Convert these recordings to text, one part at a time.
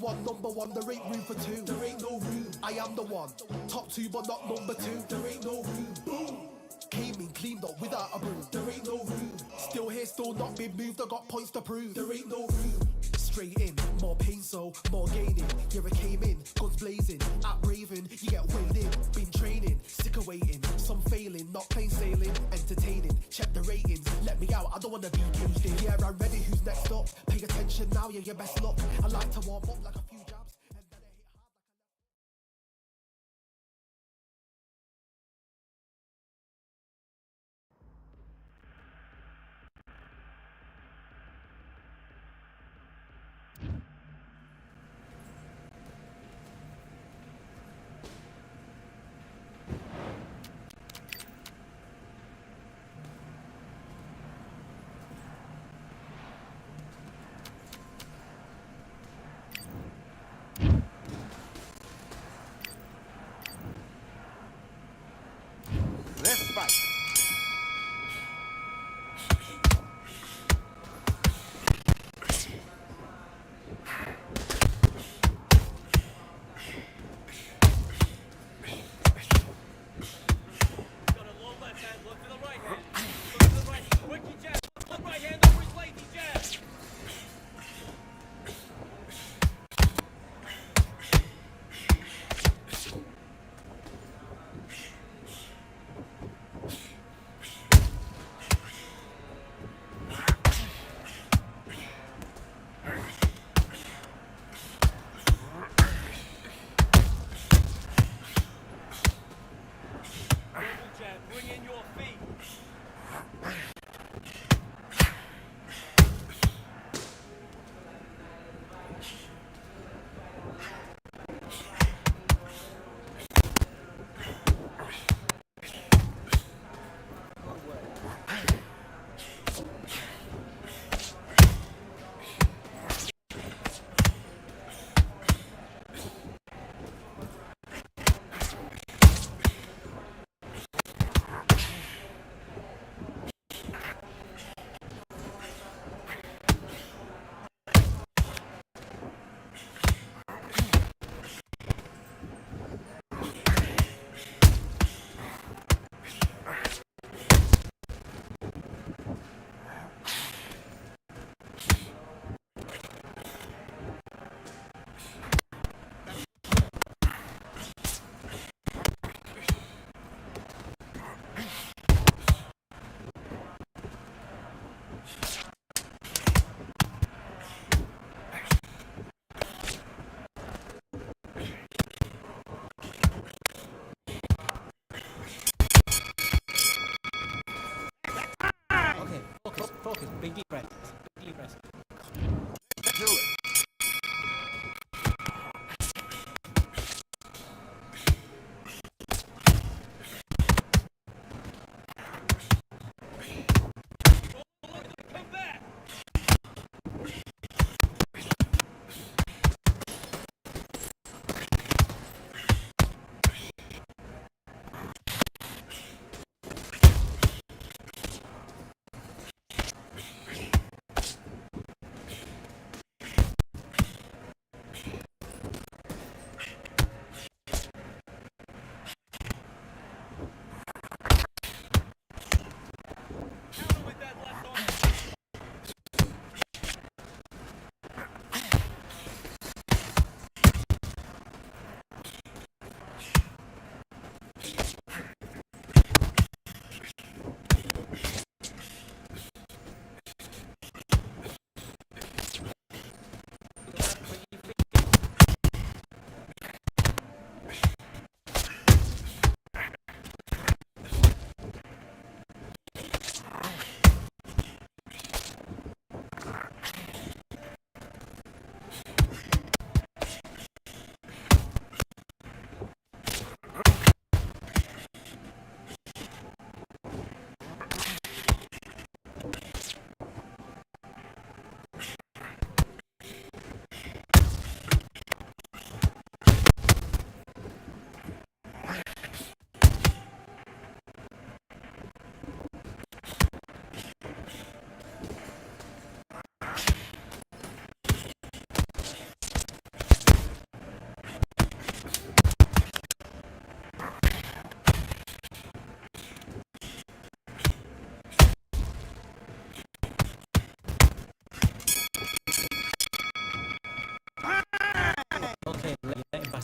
one, number one, there ain't room for two. There ain't no room. I am the one, top two but not number two. There ain't no room. Boom. Came in, cleaned up without a broom. There ain't no room. Still here, still not been moved. I got points to prove. There ain't no room. Straight in, more pain, so more gaining. Here I came in, guns blazing, at raving, you get weighed in. Been training, sick of waiting, some failing, not plain sailing, entertaining. Check the ratings, let me out, I don't wanna be caged in. Yeah, I'm ready, who's next up? Pay attention now, yeah, your best luck. I like to warm up like a few jabs, and then I hit hard like a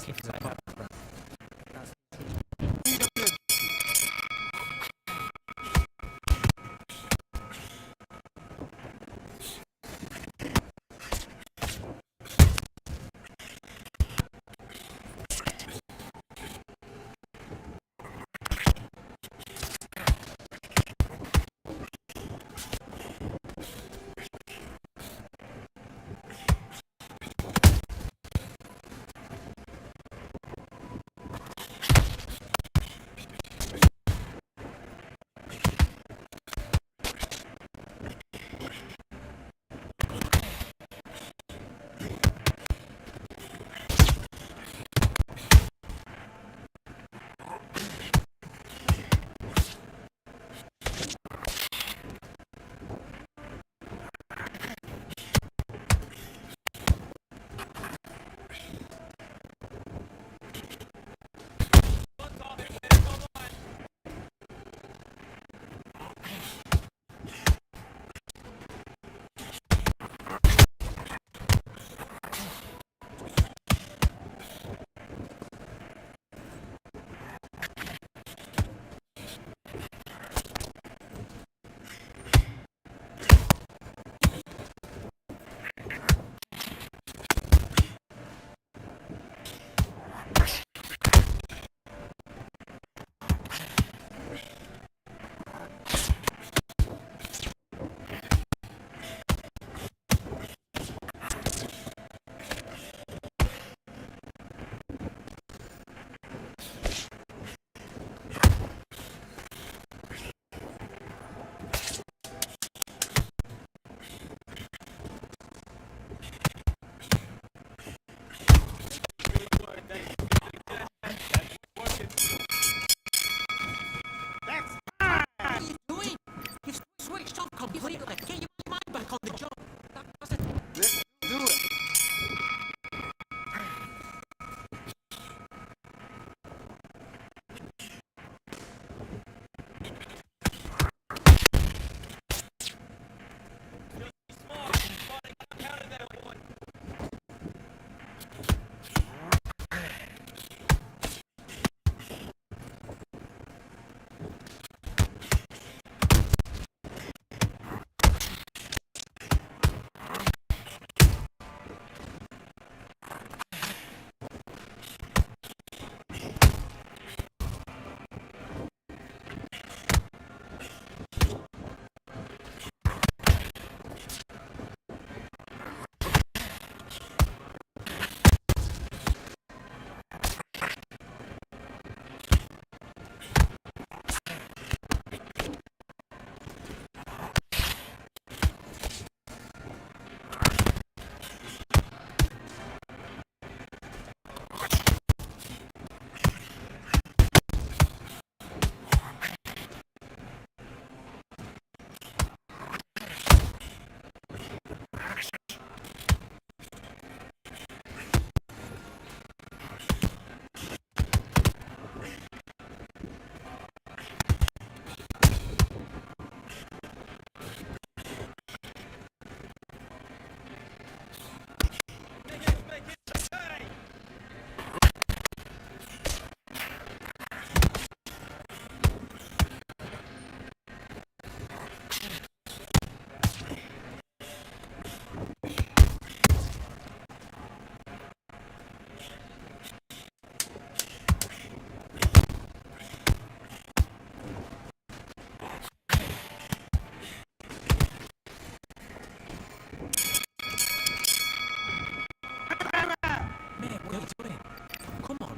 if it's a problem.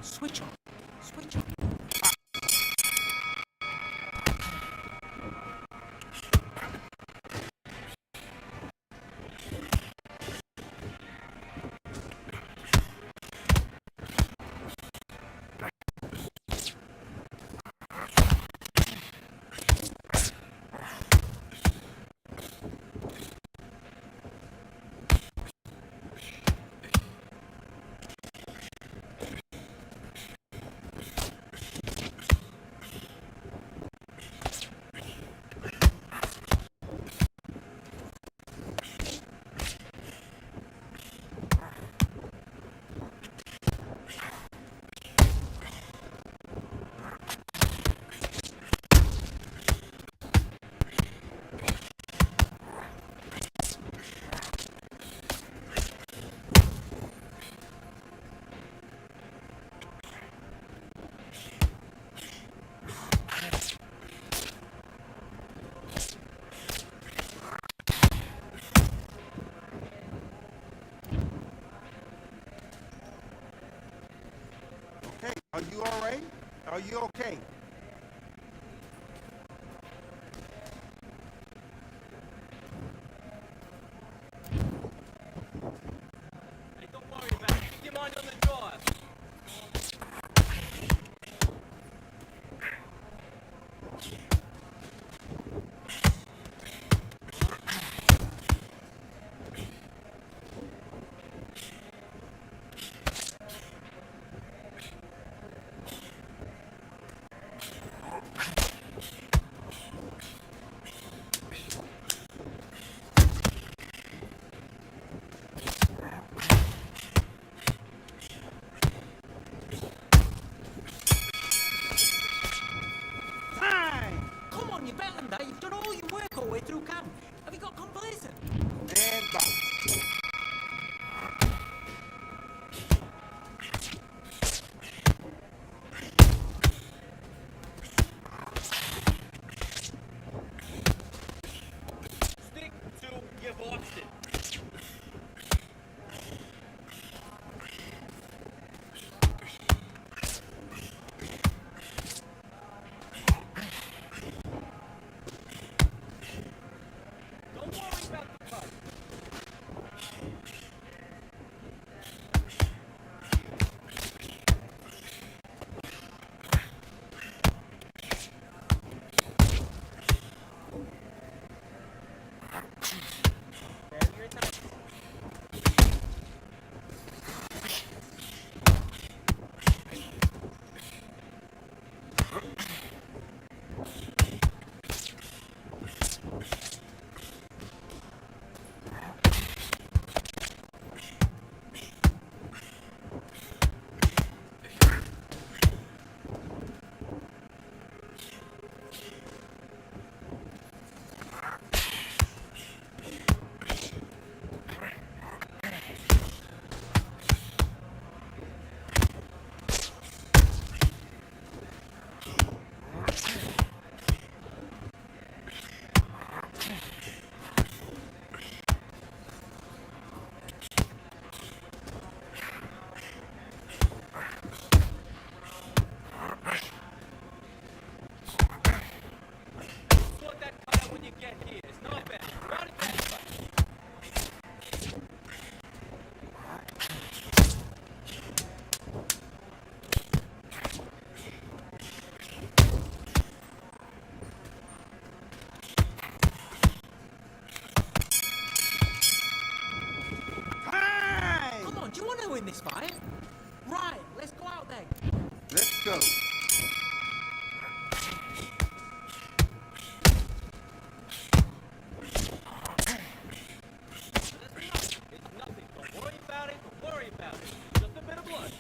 Switch on. Switch on. Are you all right? Are you okay? Hey, don't worry about it. Keep your mind on the drive. Time! Come on, you're better than that. You've done all your work all the way through camp. Have you got complacent? And box. Stick to your boxing. Don't worry about the cut. Failure at night. Sort that cut out when you get here. It's not bad. Right at that cut. Time! Come on, do you want to win this fight? Right, let's go out then. Let's go. It's nothing. Don't worry about it. Don't worry about it. Just a bit of blood.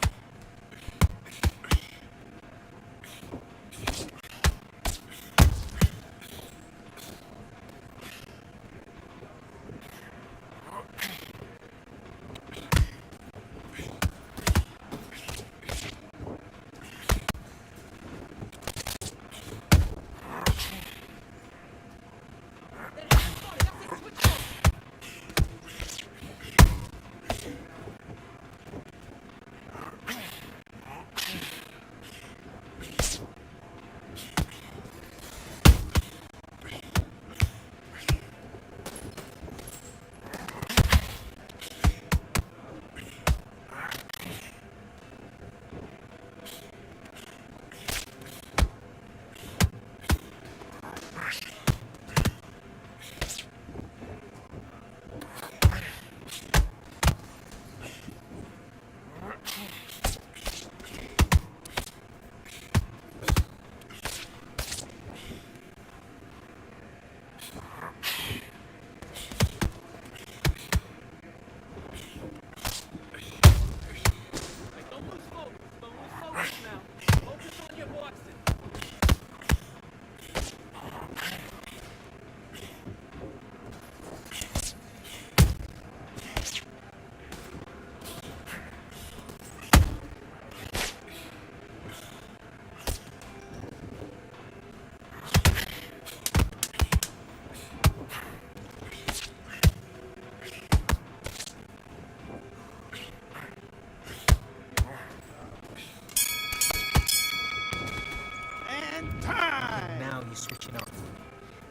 switching off.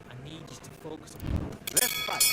I need you to focus on... Let's fight.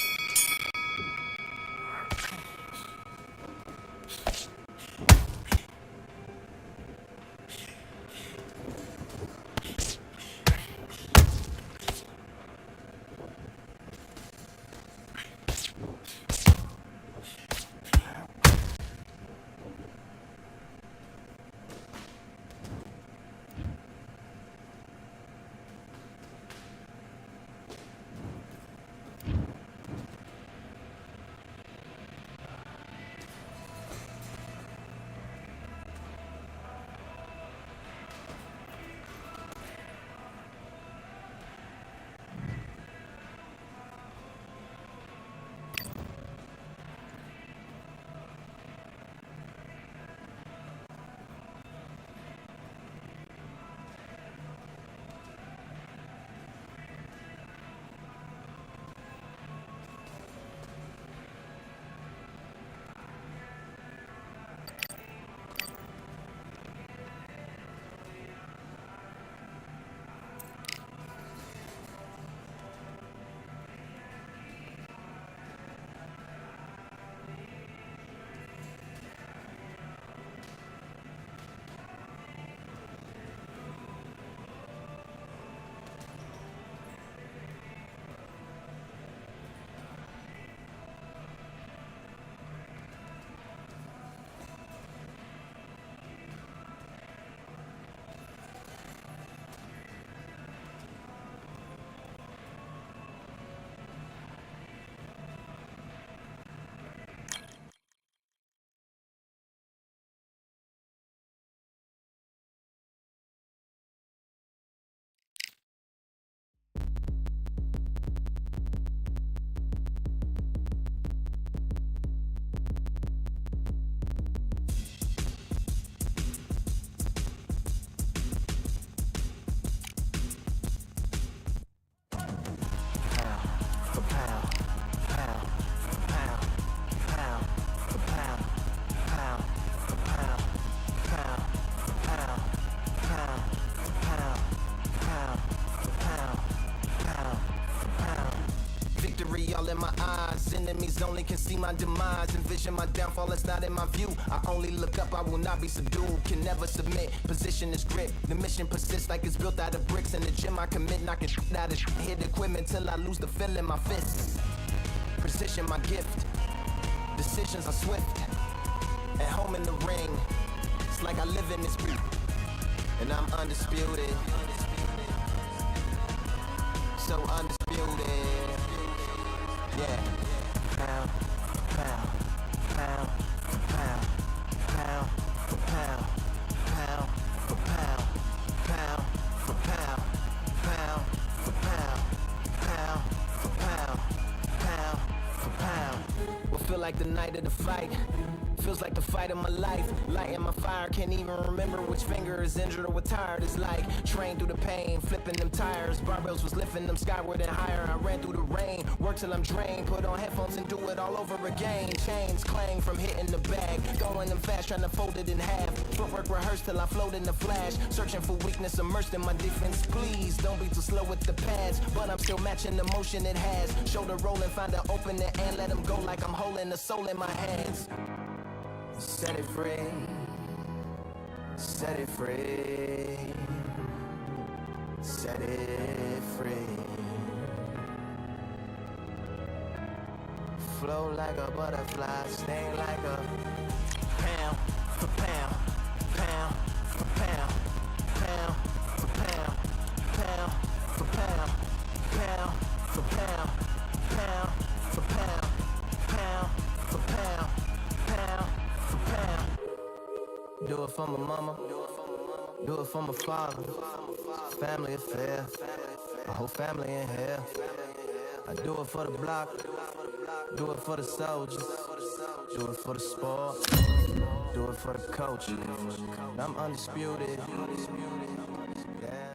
All in my eyes, enemies only can see my demise. Envision my downfall, it's not in my view. I only look up, I will not be subdued. Can never submit, position is grip. The mission persists like it's built out of bricks. In the gym I commit, knocking shit out of shit. Hit equipment till I lose the feel in my fists. Precision my gift, decisions are swift. At home in the ring, it's like I live in this beat. And I'm undisputed, so undisputed. Yeah. Pound, pound, pound, pound, pound for pound, pound for pound, pound for pound, pound for pound, pound for pound, pound for pound. Will feel like the night of the fight. Feels like the fight of my life. Lighting my fire, can't even remember which finger is injured or what tired is like. Trained through the pain, flipping them tires. Barbells was lifting them skyward and higher. I ran through the rain, work till I'm drained. Put on headphones and do it all over again. Chains clang from hitting the bag. Throwing them fast, trying to fold it in half. Footwork rehearsed till I float in the flash. Searching for weakness, immersed in my defense. Please, don't be too slow with the pads. But I'm still matching the motion it has. Shoulder rolling, find an opening and let them go like I'm holding the soul in my hands. Set it free, set it free, set it free. Flow like a butterfly, sting like a pound for pound, pound for pound, pound for pound, pound for pound, pound for pound, pound for pound, pound for pound, pound. Do it for my mama, do it for my father. Family affair, my whole family in here. I do it for the block, do it for the soldiers, do it for the sport, do it for the coach. I'm undisputed. Yeah.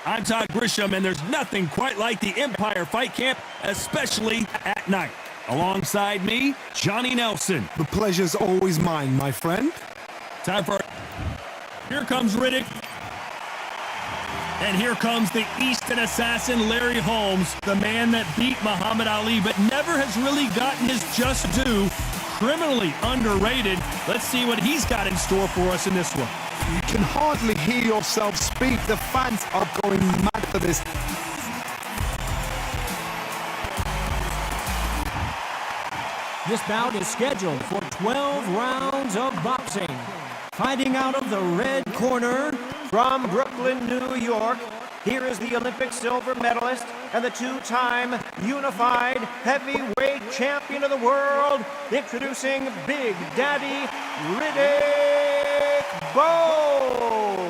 I'm Todd Grisham, and there's nothing quite like the Empire Fight Camp, especially at night. Alongside me, Johnny Nelson. The pleasure's always mine, my friend. Time for... Here comes Riddick. And here comes the Easton assassin, Larry Holmes, the man that beat Muhammad Ali, but never has really gotten his just due. Criminally underrated. Let's see what he's got in store for us in this one. You can hardly hear yourself speak. The fans are going mad for this. This bout is scheduled for 12 rounds of boxing. Fighting out of the red corner, from Brooklyn, New York, here is the Olympic silver medalist and the two-time unified heavyweight champion of the world, introducing Big Daddy Riddick Bowe.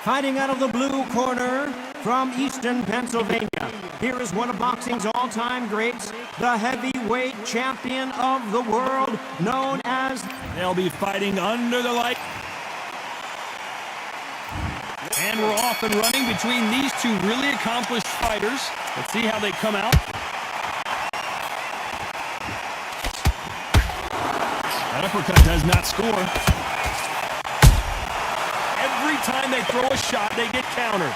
Fighting out of the blue corner, from Easton, Pennsylvania, here is one of boxing's all-time greats, the heavyweight champion of the world, known as... They'll be fighting under the light. And we're off and running between these two really accomplished fighters. Let's see how they come out. That uppercut does not score. Every time they throw a shot, they get countered.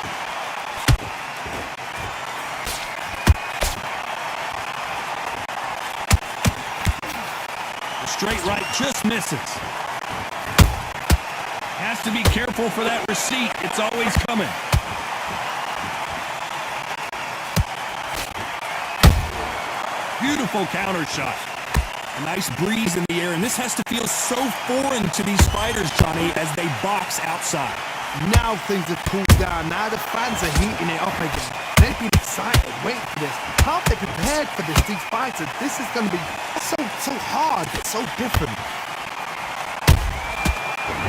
The straight right just misses. Has to be careful for that receipt. It's always coming. Beautiful counter shot. A nice breeze in the air, and this has to feel so foreign to these fighters, Johnny, as they box outside. Now things have cooled down. Now the fans are heating it up again. They've been excited, waiting for this. How they prepared for this, these fighters? This is going to be so hard, it's so different.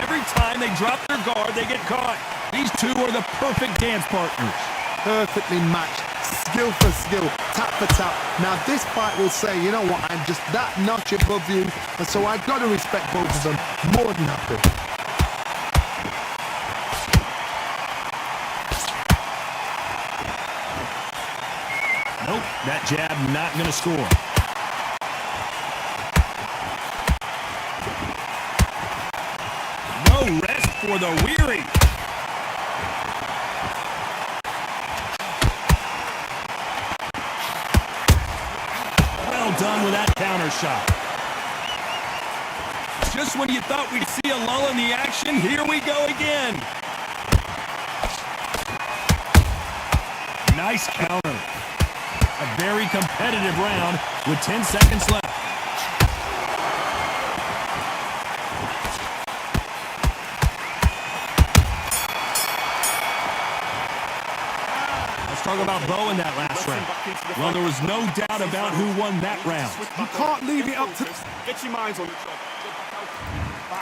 Every time they drop their guard, they get caught. These two are the perfect dance partners. Perfectly matched, skill for skill, tap for tap. Now this fight will say, you know what, I'm just that notch above you, and so I've got to respect both of them more than happy. Nope, that jab not going to score. No rest for the weary. Well done with that counter shot. Just when you thought we'd see a lull in the action, here we go again. Nice counter. A very competitive round with 10 seconds left. Let's talk about Bowe in that last round. Well, there was no doubt about who won that round. You can't leave it up to... Get your minds on the job.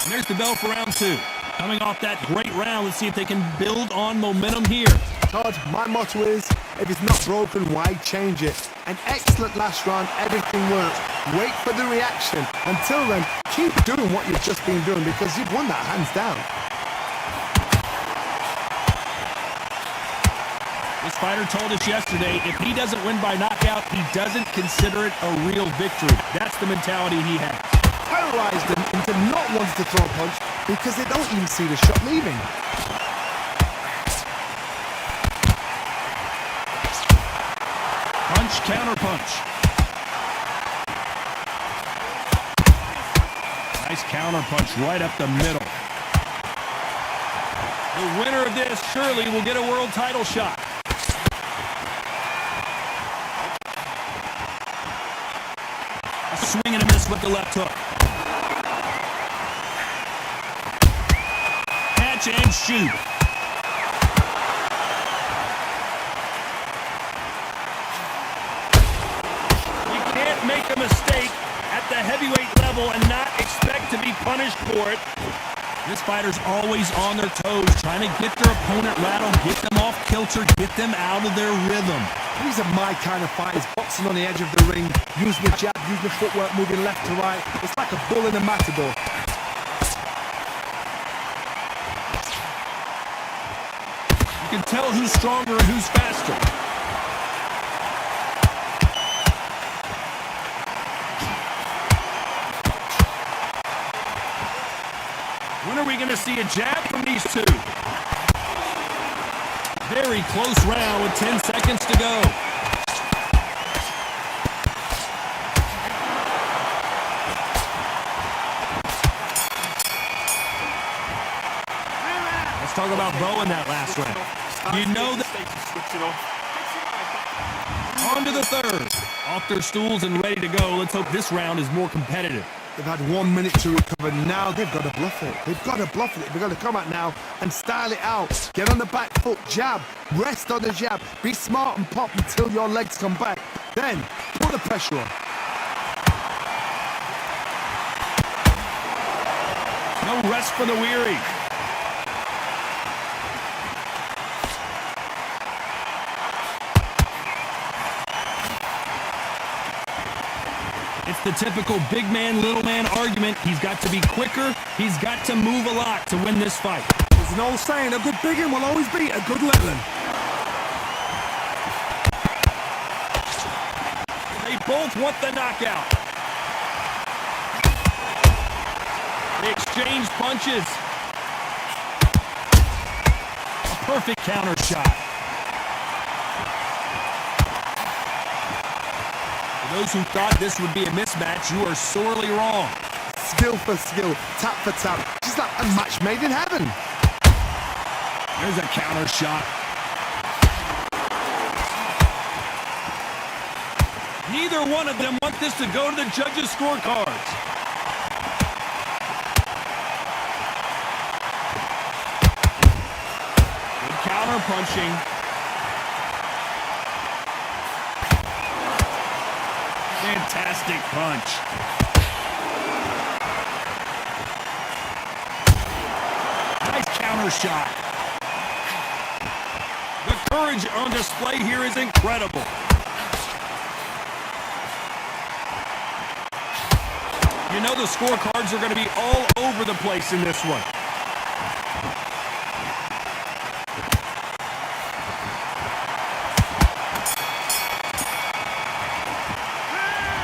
And there's the bell for round two. Coming off that great round, let's see if they can build on momentum here. Todd, my motto is, if it's not broken, why change it? An excellent last round, everything works. Wait for the reaction. Until then, keep doing what you've just been doing because you've won that hands down. This fighter told us yesterday, if he doesn't win by knockout, he doesn't consider it a real victory. That's the mentality he has. Paralyzed them into not wanting to throw a punch because they don't even see the shot leaving. Punch, counter punch. Nice counter punch right up the middle. The winner of this surely will get a world title shot. A swing and a miss with the left hook. Catch and shoot. Make a mistake at the heavyweight level and not expect to be punished for it. This fighter's always on their toes, trying to get their opponent rattled, get them off kilter, get them out of their rhythm. These are my kind of fighters, boxing on the edge of the ring, using the jab, using the footwork, moving left to right. It's like a bull in a matador. You can tell who's stronger and who's faster. When are we going to see a jab from these two? Very close round with 10 seconds to go. Let's talk about Bo in that last round. You know that. On to the third. Off their stools and ready to go. Let's hope this round is more competitive. They've had 1 minute to recover. Now they've got to bluff it. They've got to bluff it. They've got to come out now and style it out. Get on the back foot, jab, rest on the jab. Be smart and pop until your legs come back. Then put the pressure on. No rest for the weary. It's the typical big man, little man argument. He's got to be quicker. He's got to move a lot to win this fight. There's an old saying, a good big one will always beat a good little one. They both want the knockout. They exchange punches. A perfect counter shot. For those who thought this would be a mismatch, you are sorely wrong. Skill for skill, tap for tap. Just like a match made in heaven. There's a counter shot. Neither one of them want this to go to the judges' scorecards. Good counter punching. Fantastic punch. Nice counter shot. The courage on display here is incredible. You know the scorecards are going to be all over the place in this one.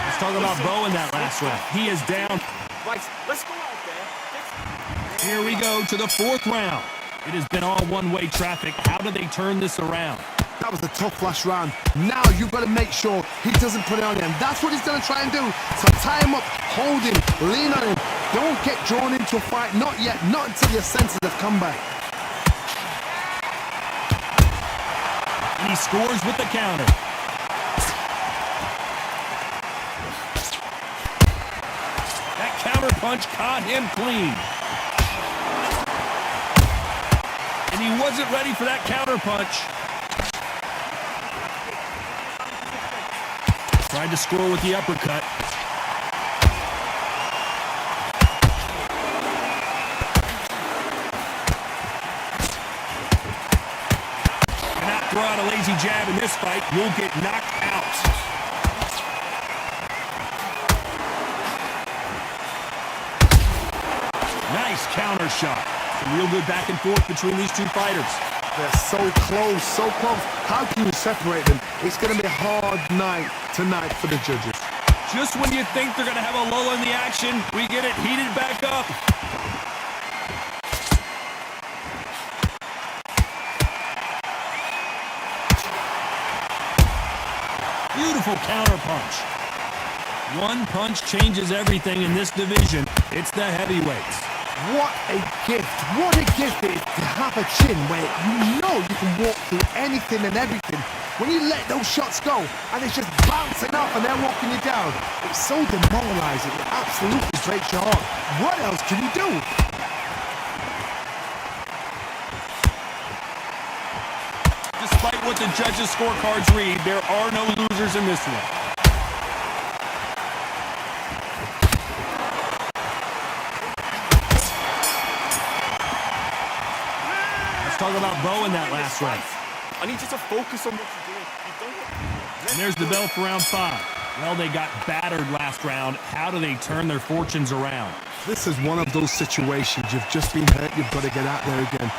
Let's talk about Bo in that last round. He is down. Right, let's go out there. Here we go to the fourth round. It has been all one-way traffic. How do they turn this around? That was a tough last round. Now you've got to make sure he doesn't put it on you. And that's what he's going to try and do. So tie him up, hold him, lean on him. Don't get drawn into a fight. Not yet. Not until your senses have come back. And he scores with the counter. That counter punch caught him clean. And he wasn't ready for that counter punch. Tried to score with the uppercut. Cannot throw out a lazy jab in this fight. You'll get knocked out. Nice counter shot. Some real good back and forth between these two fighters. They're so close, so close. How can you separate them? It's going to be a hard night tonight for the judges. Just when you think they're going to have a lull in the action, we get it heated back up. Beautiful counter punch. One punch changes everything in this division. It's the heavyweights. What a gift. What a gift it is to have a chin where you know you can walk through anything and everything. When you let those shots go and it's just bouncing off and they're walking you down, it's so demoralizing. It absolutely breaks your heart. What else can you do? Despite what the judges' scorecards read, there are no losers in this one. Talk about Bo in that last round. I need you to focus on what you're doing. And there's the bell for round 5. Well, they got battered last round. How do they turn their fortunes around? This is one of those situations. You've just been hurt. You've got to get out there again.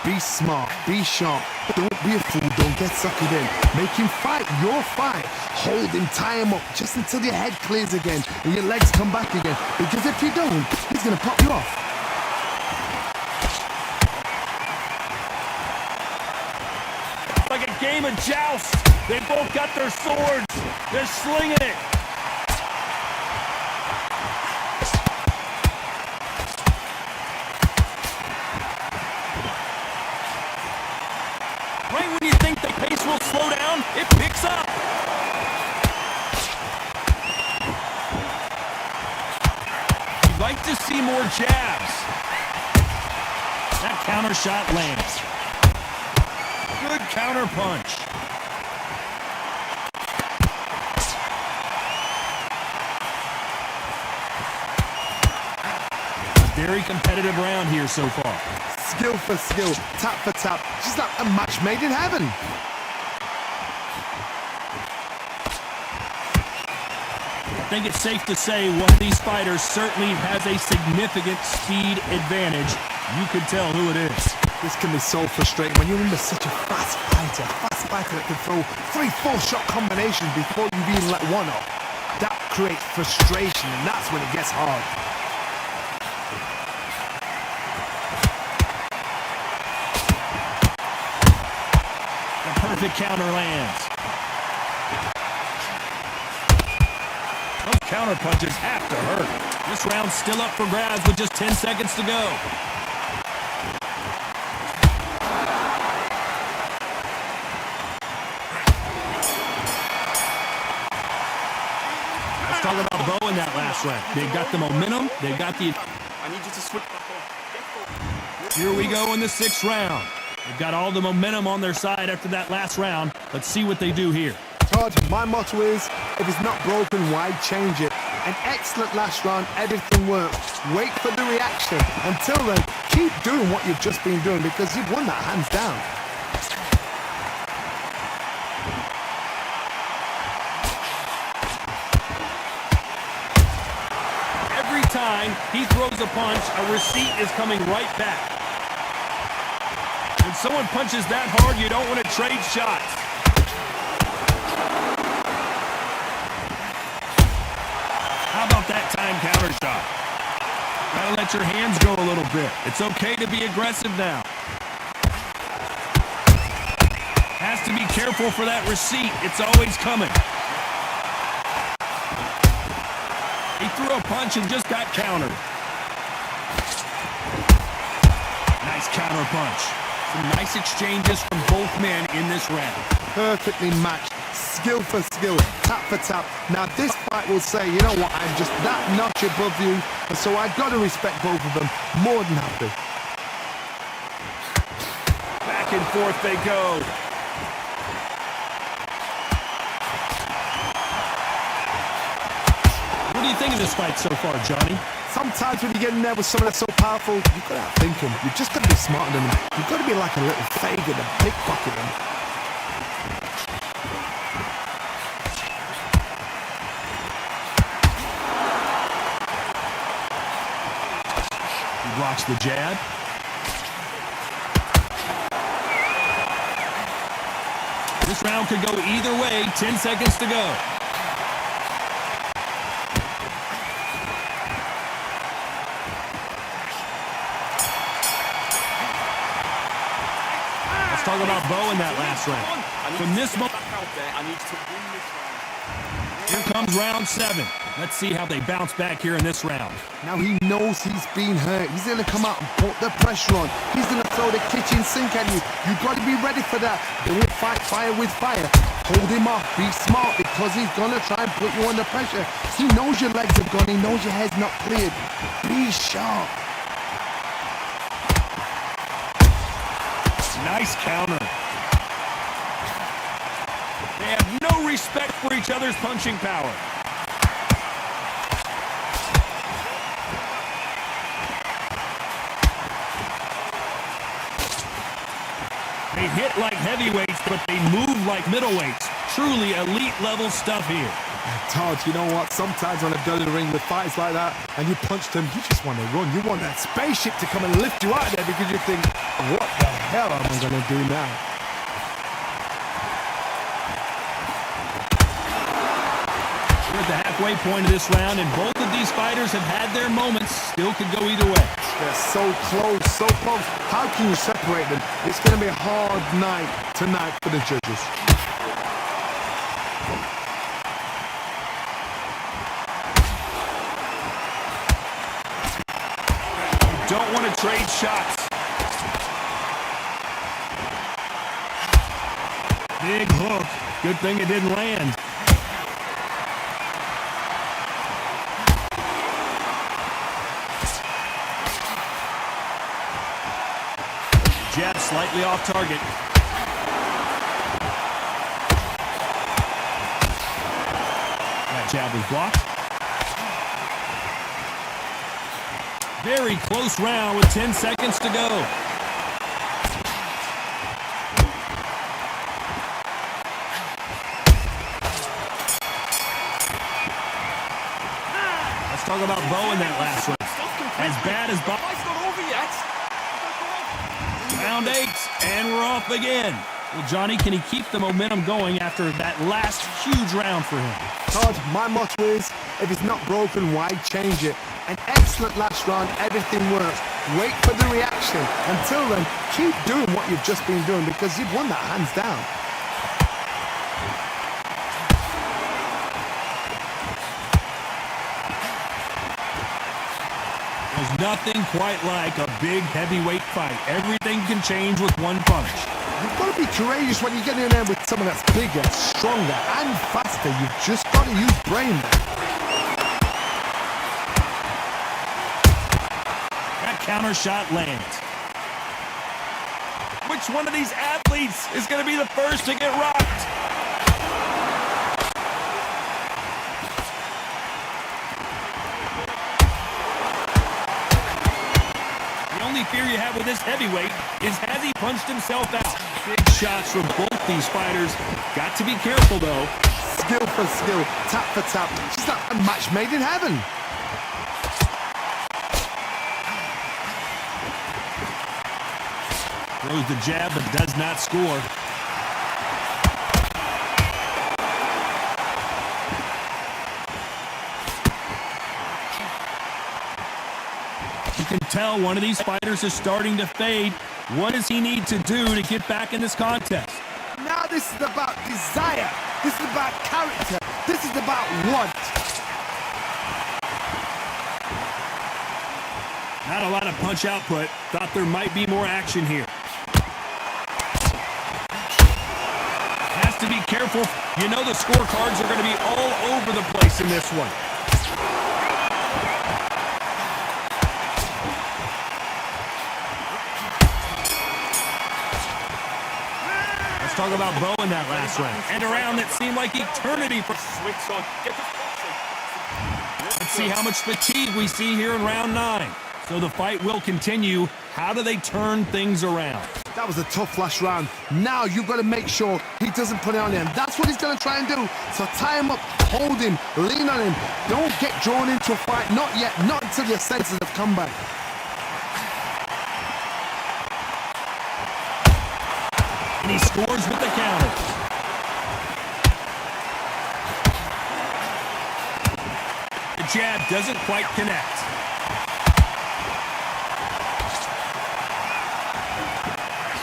Be smart, be sharp. Don't be a fool, don't get sucked in. Make him fight your fight. Hold him, tie him up, just until your head clears again and your legs come back again. Because if you don't, he's gonna pop you off. Like a game of joust. They both got their swords. They're slinging it. Right when you think the pace will slow down, it picks up. You'd like to see more jabs. That counter shot lands. Good counter punch. A very competitive round here so far. Skill for skill, tap for tap, just like a match made in heaven. I think it's safe to say one of these fighters certainly has a significant speed advantage. You can tell who it is. This can be so frustrating when you're under such a fast fighter that can throw 3-4 shot combinations before you've even let one off. That creates frustration, and that's when it gets hard. The perfect counter lands. Those counter punches have to hurt. This round's still up for grabs with just 10 seconds to go. Let's talk about Bo in that last round. They've got the momentum. They've got the... I need you to switch back on. Here we go in the 6th round. They've got all the momentum on their side after that last round. Let's see what they do here. Todd, my motto is, if it's not broken, why change it? An excellent last round, everything works. Wait for the reaction. Until then, keep doing what you've just been doing because you've won that hands down. Every time he throws a punch, a receipt is coming right back. When someone punches that hard, you don't want to trade shots. How about that time counter shot? Gotta let your hands go a little bit. It's okay to be aggressive now. Has to be careful for that receipt. It's always coming. He threw a punch and just got countered. Nice counter punch. Some nice exchanges from both men in this round. Perfectly matched. Skill for skill, tap for tap. Now this fight will say, you know what, I'm just that notch above you, and so I've got to respect both of them more than happy. Back and forth they go. What do you think of this fight so far, Johnny? Sometimes when you get in there with someone that's so powerful, you've got to outthink him. You've just got to be smarter than him. You've got to be like a little faggot and pickpocket him. Blocks the jab. This round could go either way. 10 seconds to go. Let's talk about Bo in that last round. From this moment, I need to win this round. here comes round 7. Let's see how they bounce back here in this round. Now he knows he's been hurt. He's going to come out and put the pressure on. He's going to throw the kitchen sink at you. You've got to be ready for that. Don't fight fire with fire. Hold him off. Be smart because he's going to try and put you under pressure. He knows your legs have gone. He knows your head's not cleared. Be sharp. Nice counter. They have no respect for each other's punching power. They hit like heavyweights, but they move like middleweights. Truly elite level stuff here. Todd, you know what? Sometimes when I've done in the ring with fights like that and you punch them, you just want to run. You want that spaceship to come and lift you out of there because you think, what the hell? hell am I going to do now? We're at the halfway point of this round, and both of these fighters have had their moments. Still could go either way. They're so close, so close. How can you separate them? It's going to be a hard night tonight for the judges. Don't want to trade shots. Big hook. Good thing it didn't land. Jab slightly off target. That jab was blocked. Very close round with 10 seconds to go. Let's talk about Bo in that last round. As bad as Bo. Round 8, and we're off again. Well, Johnny, can he keep the momentum going after that last huge round for him? Todd, my motto is, if it's not broken, why change it? An excellent last round, everything works. Wait for the reaction. Until then, keep doing what you've just been doing because you've won that hands down. There's nothing quite like a big heavyweight fight. Everything can change with one punch. You've got to be courageous when you get in there with someone that's bigger, stronger, and faster. You've just got to use brain there. That counter shot lands. Which one of these athletes is going to be the first to get rocked? The only fear you have with this heavyweight is has he punched himself out? Big shots from both these fighters. Got to be careful, though. Skill for skill, tap for tap. It's like a match made in heaven. Throws the jab, but does not score. You can tell one of these fighters is starting to fade. What does he need to do to get back in this contest? Now this is about desire. This is about character. This is about want. Not a lot of punch output. Thought there might be more action here. Has to be careful. You know the scorecards are going to be all over the place in this one. Let's talk about Bo in that last round. And a round that seemed like eternity for... Let's see how much fatigue we see here in round 9. So the fight will continue. How do they turn things around? That was a tough last round. Now you've got to make sure he doesn't put it on him. That's what he's going to try and do. So tie him up, hold him, lean on him. Don't get drawn into a fight. Not yet. Not until your senses have come back. And he scores with the counter. The jab doesn't quite connect.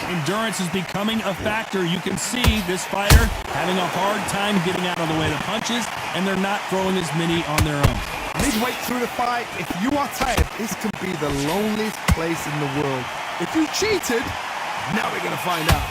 Endurance is becoming a factor. You can see this fighter having a hard time getting out of the way of the punches, and they're not throwing as many on their own. Midway through the fight, if you are tired, this could be the loneliest place in the world. If you cheated, now we're going to find out.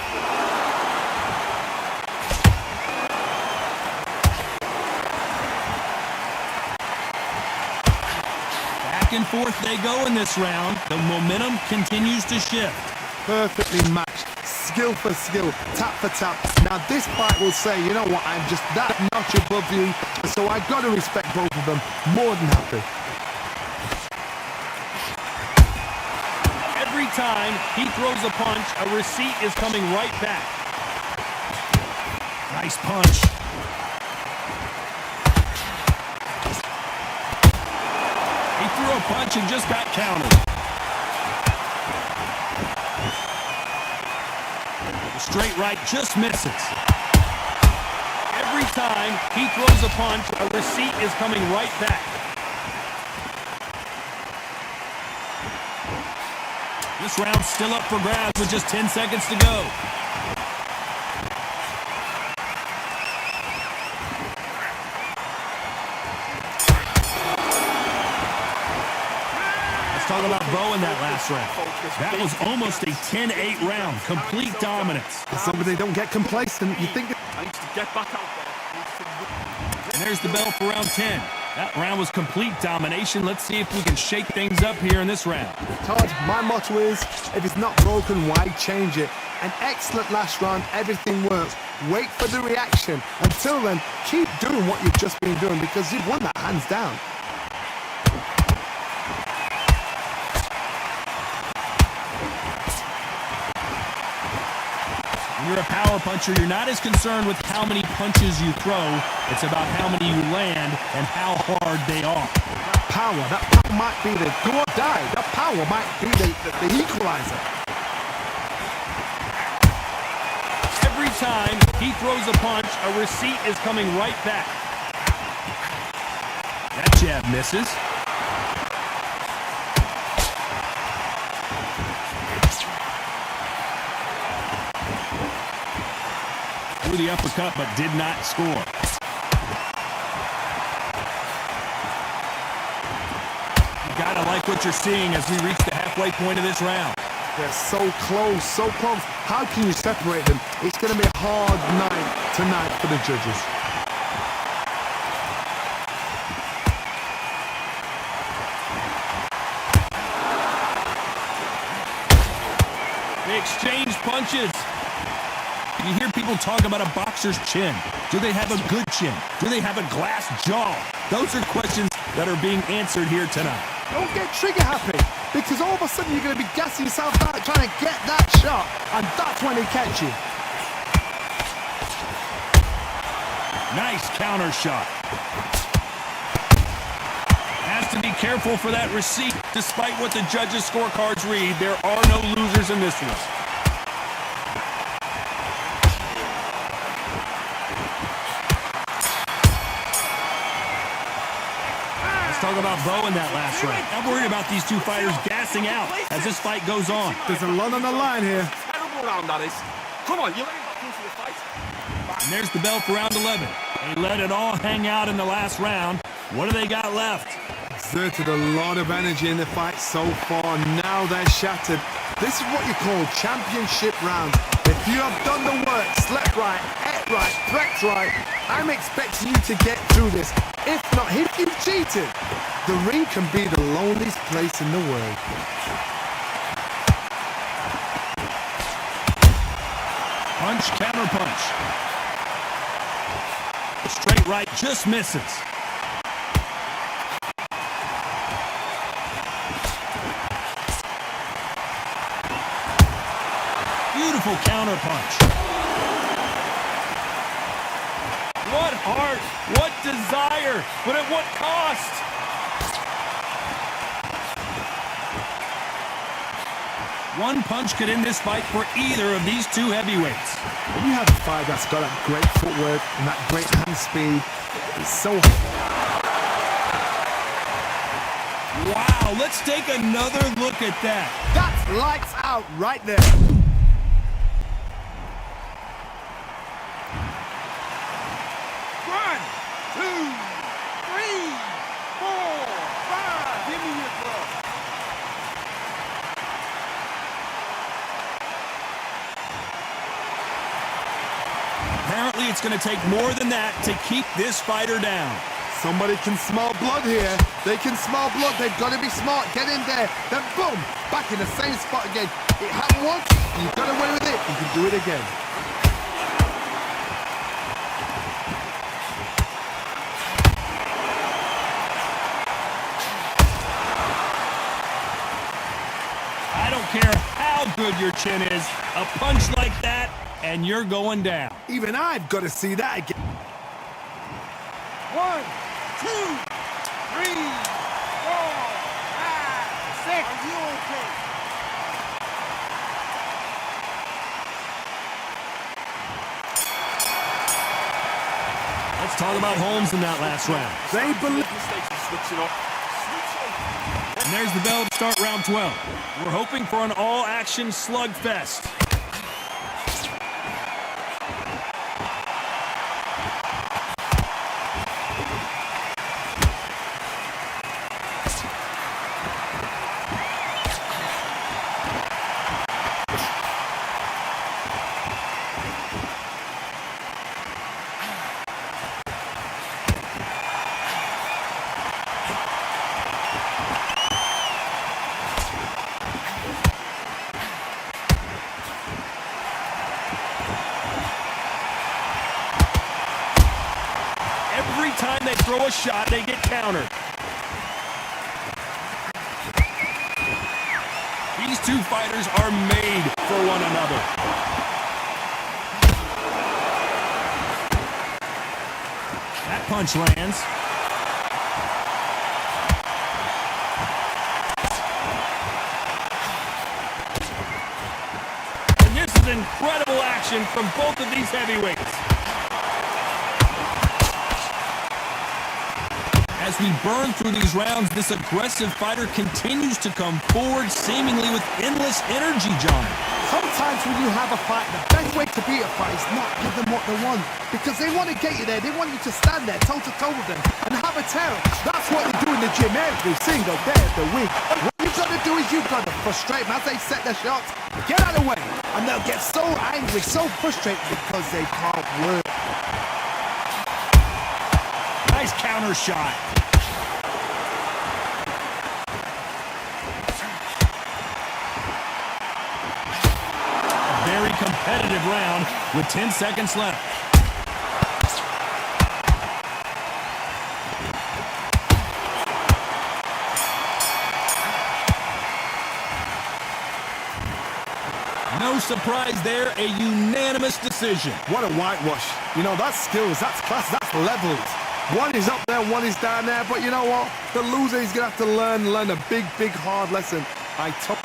Back and forth they go in this round. The momentum continues to shift. Perfectly matched, skill for skill, tap for tap. Now this fight will say, you know what, I'm just that notch above you, so I got to respect both of them. More than happy. Every time he throws a punch, a receipt is coming right back. Nice punch. He threw a punch and just got countered. straight right just misses. Every time he throws a punch, a receipt is coming right back. This round's still up for grabs with just 10 seconds to go. Let's talk about Bo in that last round. That was almost a 10-8 round. Complete dominance. Somebody don't get complacent. You think... Needs to get back out there. And there's the bell for round 10. That round was complete domination. Let's see if we can shake things up here in this round. Todd, my motto is, if it's not broken, why change it? An excellent last round, everything works. Wait for the reaction. Until then, keep doing what you've just been doing because you've won that hands down. When you're a power puncher, you're not as concerned with how many punches you throw. It's about how many you land and how hard they are. That power might be the do or die. That power might be the equalizer. Every time he throws a punch, a receipt is coming right back. That jab misses. Threw the uppercut, but did not score. You gotta like what you're seeing as we reach the halfway point of this round. They're so close, so close. How can you separate them? It's going to be a hard night tonight for the judges. They exchange punches. You hear people talk about a boxer's chin. Do they have a good chin? Do they have a glass jaw? Those are questions that are being answered here tonight. Don't get trigger happy, because all of a sudden you're going to be gassing yourself out trying to get that shot, and that's when he catch you. Nice counter shot. Has to be careful for that receipt. Despite what the judges' scorecards read, there are no losers in this one. Talk about Bo in that last round. I'm worried about these two fighters gassing out as this fight goes on. There's a lot on the line here. Terrible round, that is. Come on, you're back into the fight. And there's the bell for round 11. They let it all hang out in the last round. What do they got left? Exerted a lot of energy in the fight so far. Now they're shattered. This is what you call championship rounds. If you have done the work, slept right, ate right, prepped right, I'm expecting you to get through this. If not, if you've cheated, the ring can be the loneliest place in the world. Punch, counter punch. Straight right just misses. Beautiful counter punch. What heart, what desire, but at what cost? One punch could end this fight for either of these two heavyweights. When you have a fight that's got that great footwork and that great hand speed, it's so... Wow, let's take another look at that. That's lights out right there. Apparently, it's going to take more than that to keep this fighter down. Somebody can smell blood here. They can smell blood. They've got to be smart. Get in there. Then boom, back in the same spot again. It happened once. You got away with it. You can do it again. I don't care how good your chin is. A punch like that, and you're going down. Even I've got to see that again. 1, 2, 3, 4, 5, 6. Are you okay? Talk about Holmes in that last round. They believe. And there's the bell to start round 12. We're hoping for an all-action slugfest. Every time they throw a shot, they get countered. These two fighters are made for one another. That punch lands. And this is incredible action from both of these heavyweights. As we burn through these rounds, this aggressive fighter continues to come forward, seemingly with endless energy, John. Sometimes when you have a fight, the best way to beat a fight is not give them what they want. Because they want to get you there. They want you to stand there toe-to-toe with them and have a tear. That's what they do in the gym every single day of the week. What you've got to do is you've got to frustrate them as they set their shots. Get out of the way. And they'll get so angry, so frustrated because they can't work. Nice counter shot. A very competitive round with 10 seconds left. No surprise there, a unanimous decision. What a whitewash. You know, that's skills, that's class, that's levels. One is up there, one is down there, but you know what? The loser is going to have to learn a big, big, hard lesson. I told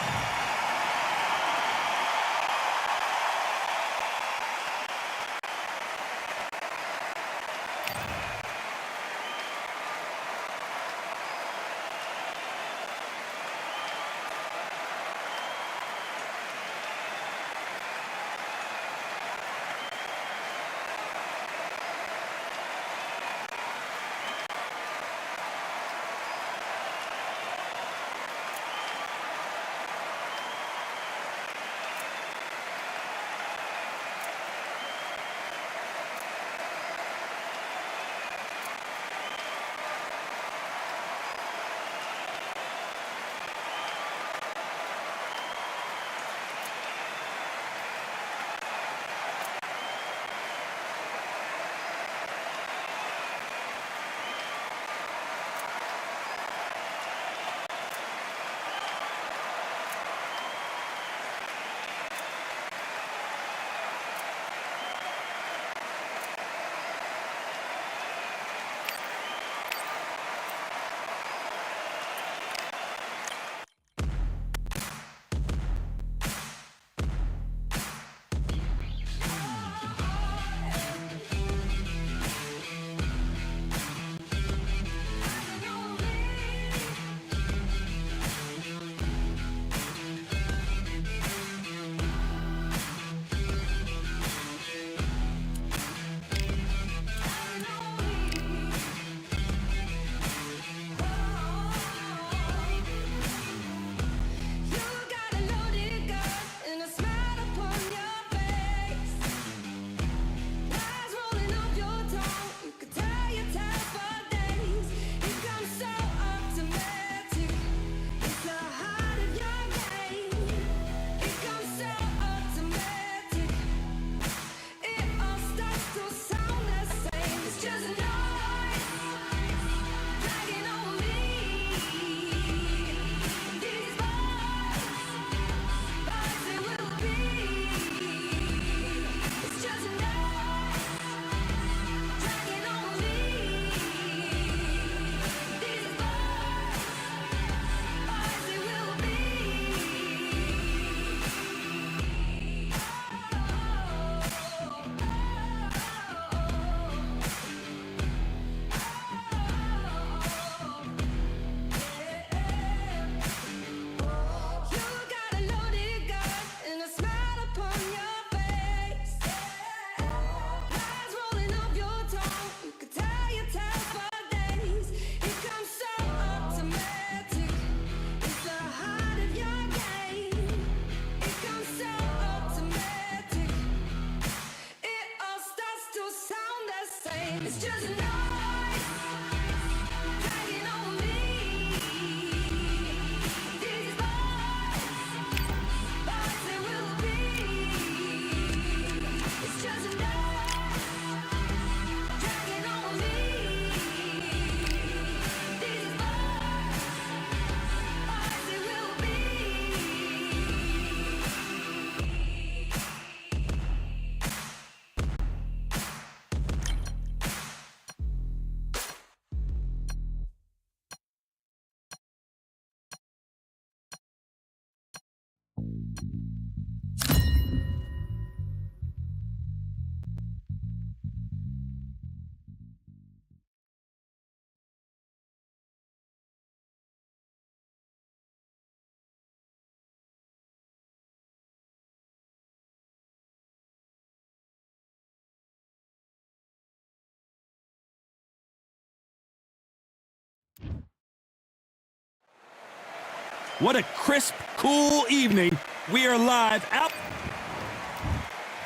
What a crisp, cool evening. We are live out.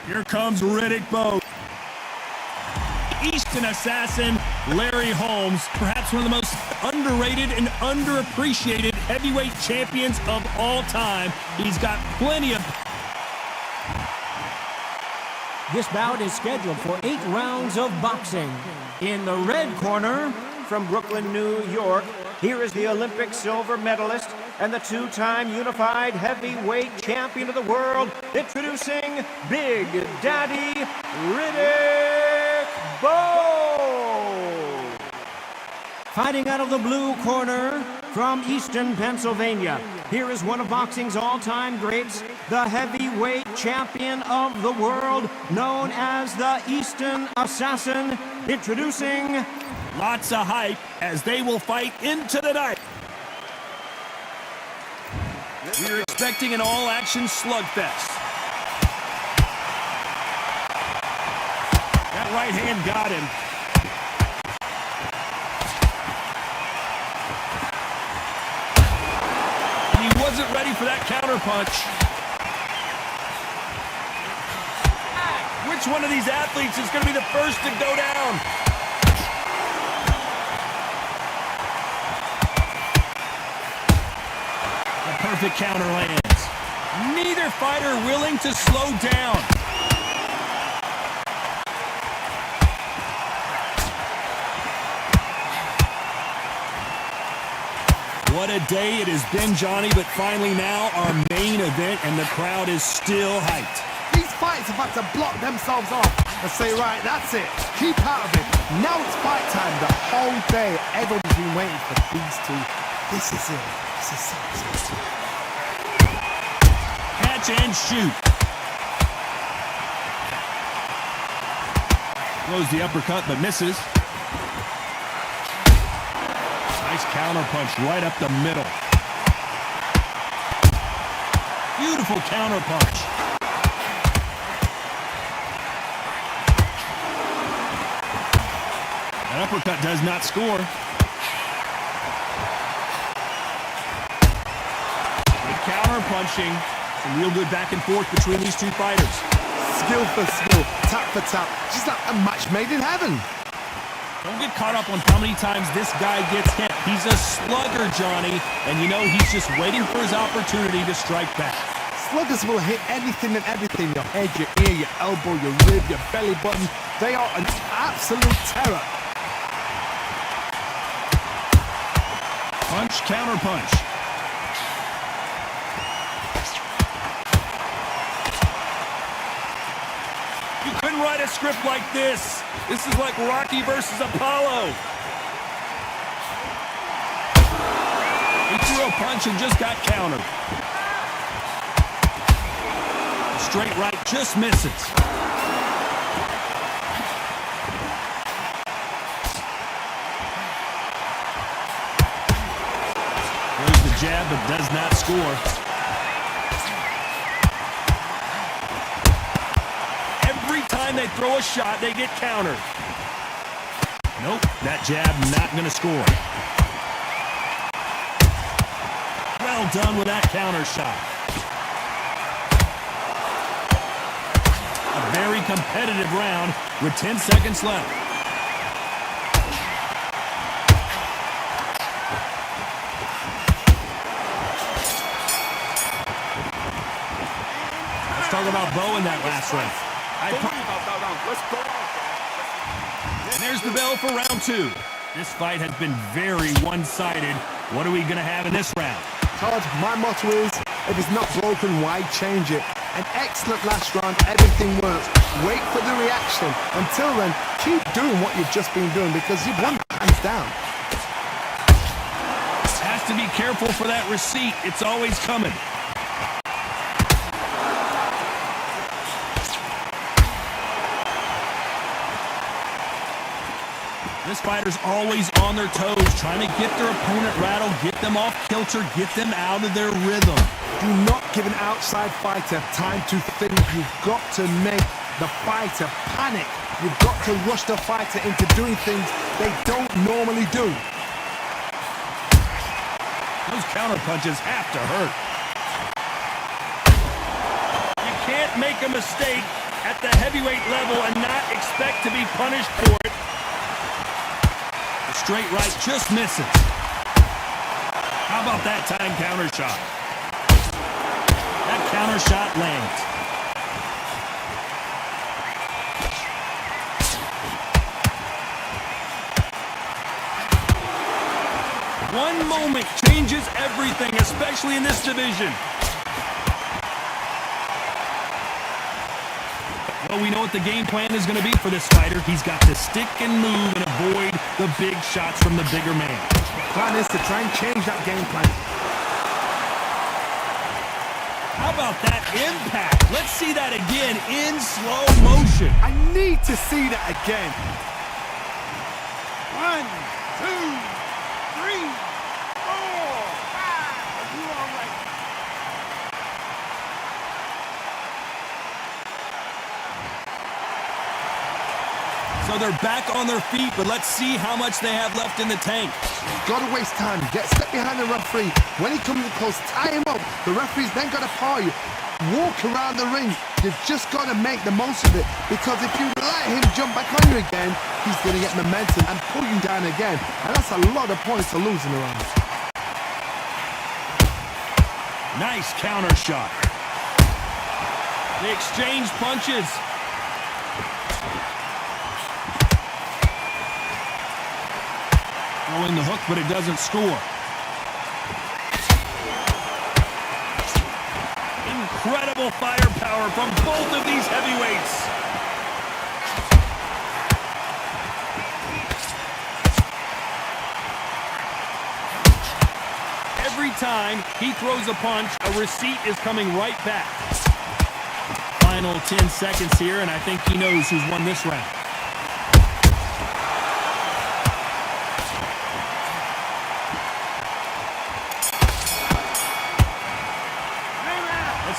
Here comes Riddick Bowe. Eastern assassin, Larry Holmes, perhaps one of the most underrated and underappreciated heavyweight champions of all time. He's got plenty of... This bout is scheduled for 8 rounds of boxing. In the red corner, From Brooklyn, New York, here is the Olympic silver medalist and the 2-time unified heavyweight champion of the world, introducing Big Daddy Riddick Bowe. fighting out of the blue corner from Easton, Pennsylvania, here is one of boxing's all-time greats, the heavyweight champion of the world, known as the Easton Assassin, introducing... Lots of hype as they will fight into the night. We're expecting an all-action slugfest. That right hand got him. He wasn't ready for that counterpunch. Which one of these athletes is going to be the first to go down? Perfect counter lands. Neither fighter willing to slow down. What a day it has been, Johnny, but finally now our main event, and the crowd is still hyped. These fights have had to block themselves off and say, right, that's it. Keep out of it. Now it's fight time. The whole day, everybody's been waiting for these two. This is it. This is it. Catch and shoot. Throws the uppercut but misses. Nice counter punch right up the middle. Beautiful counter punch. That uppercut does not score. Good counter punching. Some real good back and forth between these two fighters. Skill for skill, tap for tap. Just like a match made in heaven. Don't get caught up on how many times this guy gets hit. He's a slugger, Johnny, and you know he's just waiting for his opportunity to strike back. Sluggers will hit anything and everything. Your head, your ear, your elbow, your rib, your belly button. They are an absolute terror. Punch, counter punch. You couldn't write a script like this. This is like Rocky versus Apollo. He threw a punch and just got countered. Straight right just misses. Throws the jab but does not score. Every time they throw a shot, they get countered. Nope, that jab not going to score. Well done with that counter shot. A very competitive round with 10 seconds left. Let's talk about Bowe in that last round. And there's the bell for round 2. This fight has been very one-sided. What are we going to have in this round? Todd, my motto is, if it's not broken, why change it? An excellent last round, everything works. Wait for the reaction. Until then, keep doing what you've just been doing because you've won hands down. Has to be careful for that receipt. It's always coming. This fighter's always on their toes, trying to get their opponent rattled, get them off kilter, get them out of their rhythm. Do not give an outside fighter time to think. You've got to make the fighter panic. You've got to rush the fighter into doing things they don't normally do. Those counter punches have to hurt. You can't make a mistake at the heavyweight level and not expect to be punished for it. The straight right just misses. How about that time counter shot? That counter shot lands. One moment changes everything, especially in this division. Well, we know what the game plan is going to be for this fighter. He's got to stick and move and avoid the big shots from the bigger man. Plan is to try and change that game plan. How about that impact? Let's see that again in slow motion. I need to see that again. 1, 2, 3, 4, 5. Are you all right? So they're back on their feet, but let's see how much they have left in the tank. Gotta waste time. Get step behind the referee. When he comes close, tie him up. The referee's then gotta paw you. Walk around the ring. You've just gotta make the most of it. Because if you let him jump back on you again, he's gonna get momentum and pull you down again. And that's a lot of points to lose in the round. Nice counter shot. They exchange punches. Throwing the hook, but it doesn't score. Incredible firepower from both of these heavyweights. Every time he throws a punch, a receipt is coming right back. Final 10 seconds here, and I think he knows who's won this round.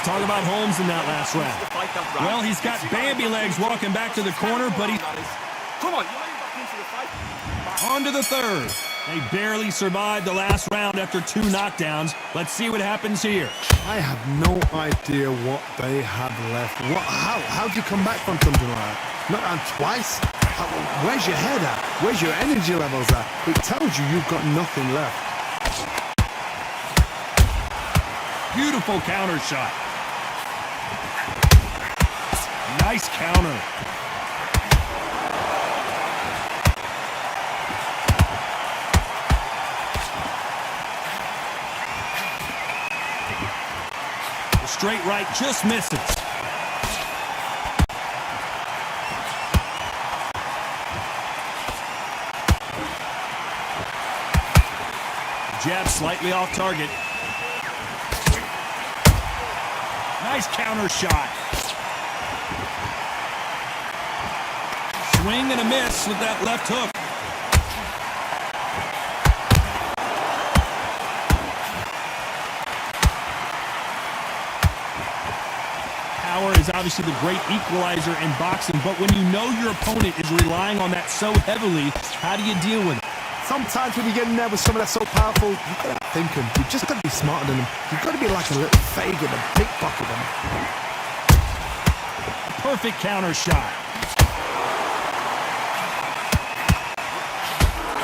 Talk about Holmes in that last round. Well, he's got Bambi legs walking back to the corner, but he's on to the third. They barely survived the last round after 2 knockdowns. Let's see what happens here. I have no idea what they have left. How do you come back from something like that? Not on twice? Where's your head at? Where's your energy levels at? It tells you you've got nothing left. Beautiful counter shot. Nice counter. The straight right just misses. Jab slightly off target. Nice counter shot. Swing and a miss with that left hook. Power is obviously the great equalizer in boxing, but when you know your opponent is relying on that so heavily, how do you deal with it? Sometimes when you get in there with someone that's so powerful, you've got to think him. You've just got to be smarter than him. You've got to be like a little Fagin and pickpocket him. Perfect counter shot.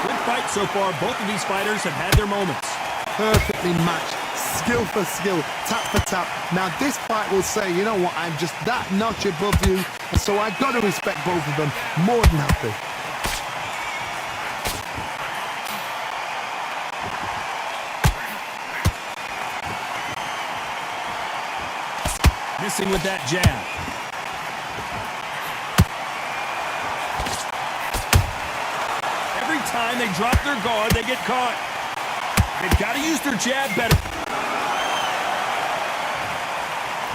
Good fight so far. Both of these fighters have had their moments. Perfectly matched. Skill for skill. Tap for tap. Now this fight will say, you know what, I'm just that notch above you. And so I've got to respect both of them. More than happy. Missing with that jab. Every time they drop their guard, they get caught. They've got to use their jab better.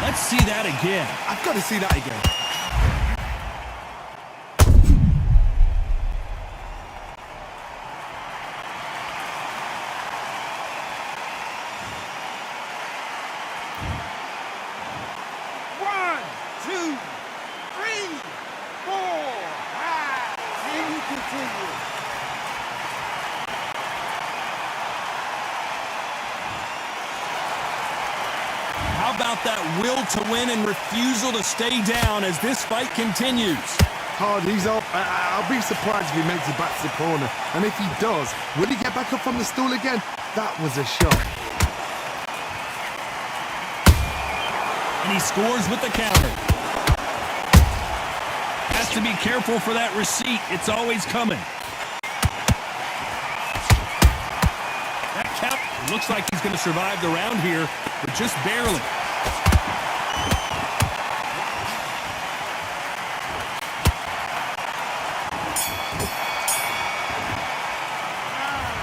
Let's see that again. I've got to see that again. about that will to win and refusal to stay down as this fight continues? Hard, he's up. I'll be surprised if he makes it back to the corner. And if he does, will he get back up from the stool again? That was a shot. And he scores with the counter. Has to be careful for that receipt. It's always coming. That count looks like he's going to survive the round here, but just barely.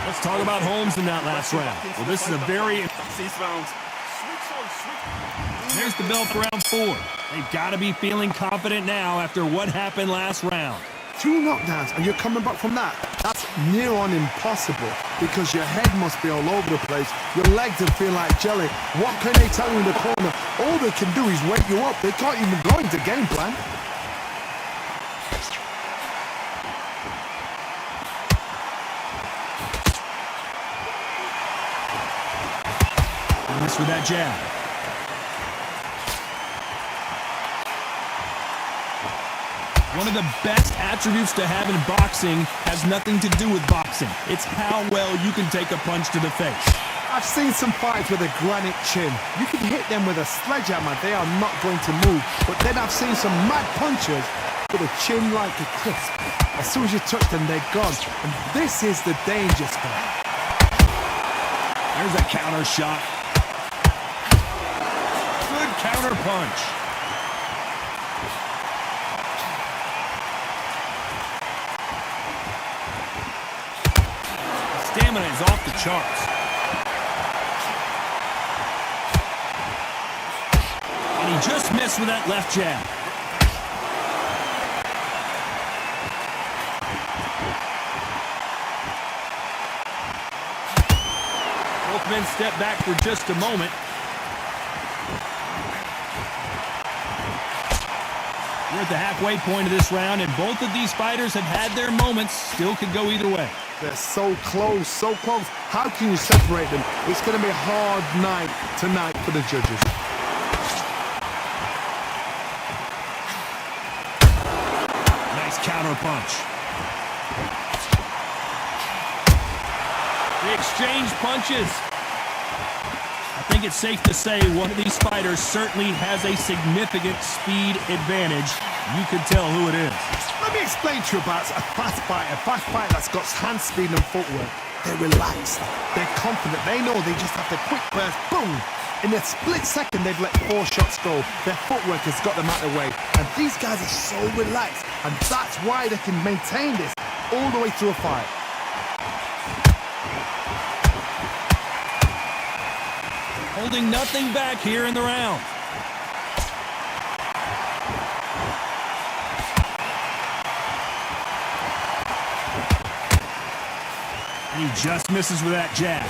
Let's talk about Holmes in that last round. Well, this is a very... There's the bell for round 4. They've got to be feeling confident now after what happened last round. 2 knockdowns and you're coming back from that. That's near on impossible because your head must be all over the place. Your legs will feel like jelly. What can they tell you in the corner? All they can do is wake you up. They can't even go into game plan. Miss with that jab. One of the best attributes to have in boxing has nothing to do with boxing. It's how well you can take a punch to the face. I've seen some fights with a granite chin. You can hit them with a sledgehammer, they are not going to move. But then I've seen some mad punchers with a chin like a crisp. As soon as you touch them, they're gone. And this is the danger spot. There's a counter shot. Good counter punch. Stamina is off the charts. And he just missed with that left jab. Both men step back for just a moment. We're at the halfway point of this round, and both of these fighters have had their moments. Still could go either way. They're so close, so close. How can you separate them? It's going to be a hard night tonight for the judges. Nice counter punch. They exchange punches. I think it's safe to say one of these fighters certainly has a significant speed advantage. You can tell who it is. Let me explain to you about a fast fighter that's got hand speed and footwork. They're relaxed, they're confident, they know they just have to quick burst, boom! In a split second, they've let 4 shots go. Their footwork has got them out of the way. And these guys are so relaxed, and that's why they can maintain this all the way through a fight. Holding nothing back here in the round. And he just misses with that jab.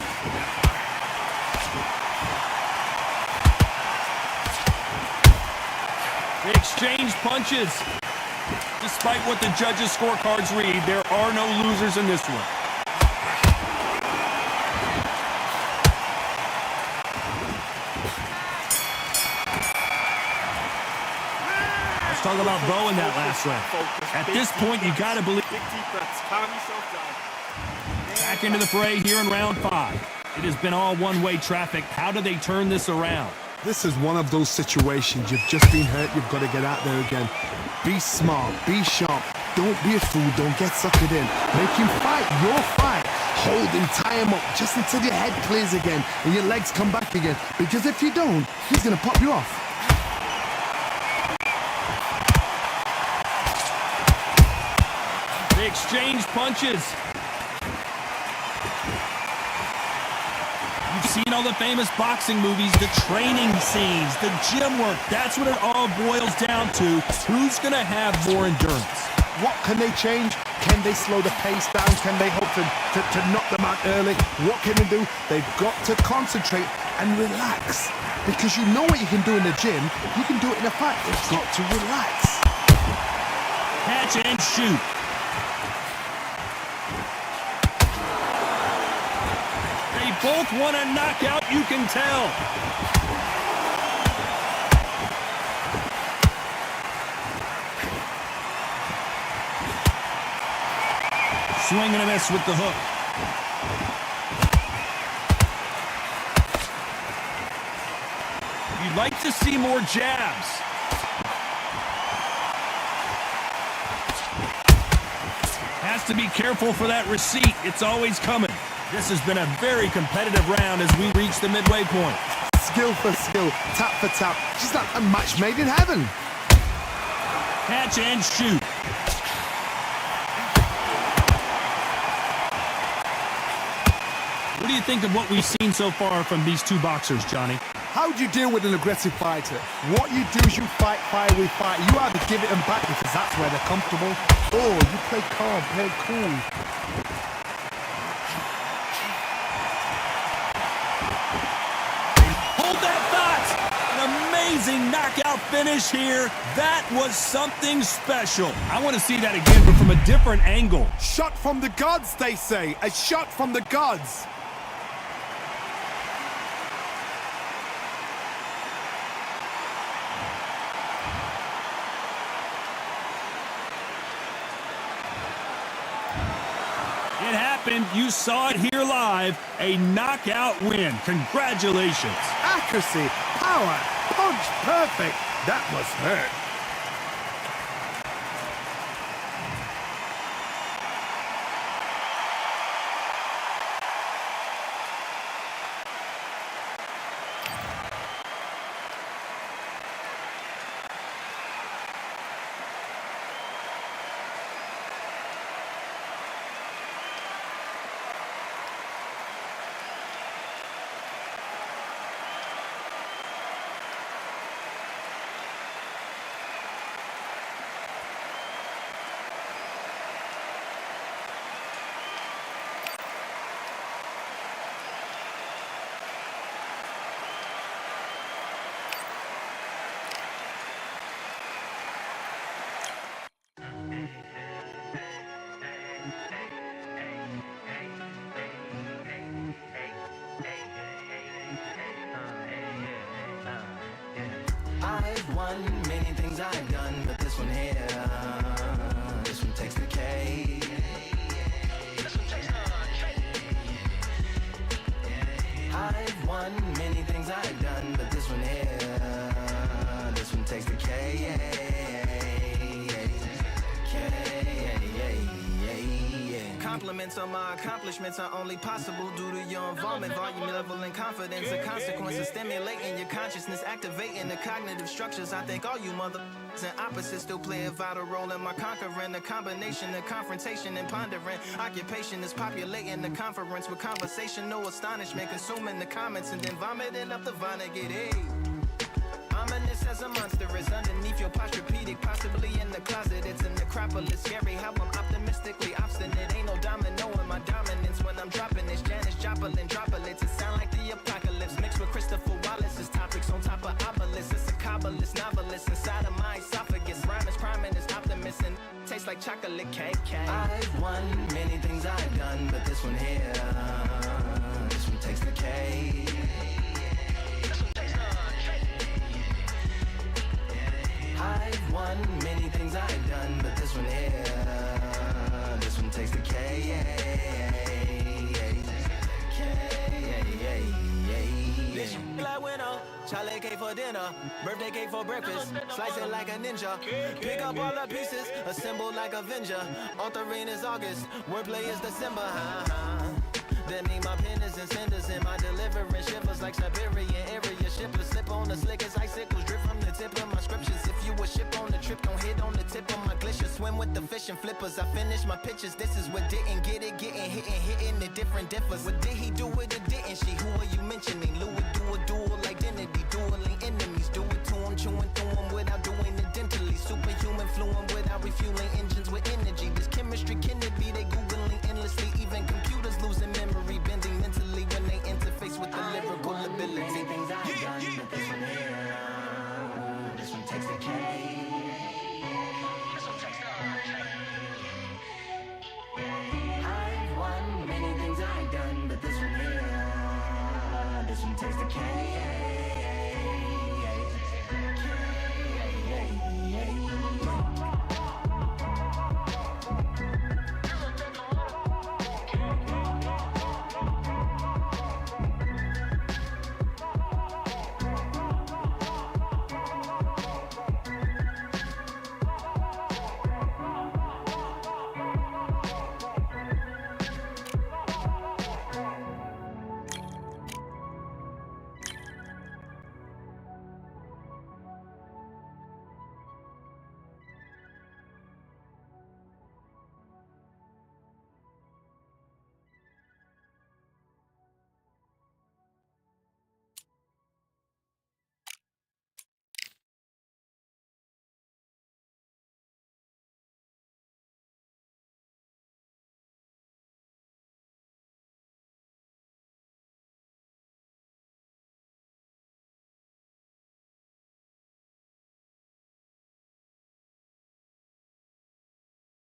They exchange punches. Despite what the judges' scorecards read, there are no losers in this one. Let's talk about Bo in that last round. At this point, you got to believe. Back into the fray here in round 5. It has been all one-way traffic. How do they turn this around? This is one of those situations. You've just been hurt. You've got to get out there again. Be smart. Be sharp. Don't be a fool. Don't get suckered in. Make him fight your fight. Hold him. Tie him up just until your head clears again and your legs come back again. Because if you don't, he's going to pop you off. They exchange punches. You've seen all the famous boxing movies, the training scenes, the gym work. That's what it all boils down to. Who's going to have more endurance? What can they change? Can they slow the pace down? Can they hope to knock them out early? What can they do? They've got to concentrate and relax. Because you know what you can do in the gym, you can do it in a fight. They've got to relax. Catch and shoot. They both want a knockout, you can tell. swing and a miss with the hook. You'd like to see more jabs. Has to be careful for that receipt. It's always coming. This has been a very competitive round as we reach the midway point. Skill for skill, tap for tap. Just like a match made in heaven. Catch and shoot. What do you think of what we've seen so far from these two boxers, Johnny? How do you deal with an aggressive fighter? What you do is you fight fire with fire. You either give it them back because that's where they're comfortable, or you play calm, play cool. Hold that thought! An amazing knockout finish here. That was something special. I want to see that again, but from a different angle. Shot from the gods, they say. A shot from the gods. It happened. You saw it here live. A knockout win. Congratulations. Accuracy, power, punch, perfect. That must hurt. I've won many things I've done, but this one here, this one takes the cake. I've won many things I've done, but this one here, this one takes the cake. Compliments on my accomplishments are only possible due to your involvement, volume, level, and confidence. The consequences stimulating your consciousness, activating the cognitive structures. I think all you mother and opposites still play a vital role in my conquering. The combination of confrontation and pondering. Occupation is populating the conference with conversational astonishment, consuming the comments and then vomiting up the Vonnegut. Ominous as a monstrous underneath your posturepedic, possibly in the closet. It's a necropolis, scary how I'm optimistically obstinate. Ain't no domino in my dominance when I'm dropping this. Janis Joplin droplets. It sound like the apocalypse mixed with Christopher Wallace's topics on top of obelisks. It's a kabbalist novelist inside of my esophagus. Rhyme is priming, is optimist and tastes like chocolate cake. I've won many things I've done, but this one here, this one takes the cake. I've won many things I've done, but this one here, this one takes the cake. This like winner, Charlie cake for dinner, birthday cake for breakfast, slice it like a ninja, pick up all the pieces, assemble like Avenger, authoring is August, wordplay is December, That mean my pen is in cinders and my deliverance shivers like Siberian area shippers. Slip on the slick as icicles, drip from the tip of my scriptures. If you a ship on the trip, don't hit on the tip of my glacier. Swim with the fish and flippers. I finish my pitches. This is what didn't get it, getting hit and hitting the different differs. What did he do with it, didn't she? Who are you mentioning? Lou would do a dual identity, dueling enemies. Do it to him, chewing through him without doing it dentally. Superhuman fluent without refueling engines with energy. This chemistry can it be? They Googling endlessly. Even computers losing memory.